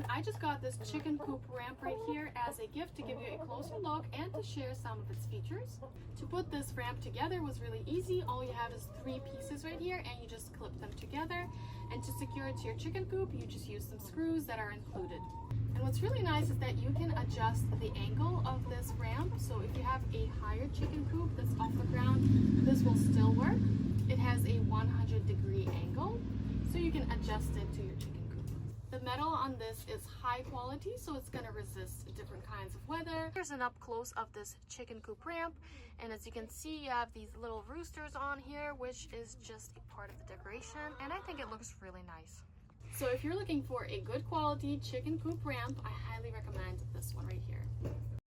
everyone, I just got this chicken coop ramp right here as a gift to give you a closer look and to share some of its features. To put this ramp together was really easy. All you have is 3 pieces right here and you just clip them together. And to secure it to your chicken coop, you just use some screws that are included. And what's really nice is that you can adjust the angle of this ramp. So if you have a higher chicken coop that's off the ground, this will still work. It has a 100-degree angle, so you can adjust it to your chicken coop. The metal on this is high quality, so it's going to resist different kinds of weather. Here's an up close of this chicken coop ramp, and as you can see, you have these little roosters on here, which is just a part of the decoration, and I think it looks really nice. So if you're looking for a good quality chicken coop ramp, I highly recommend this one right here.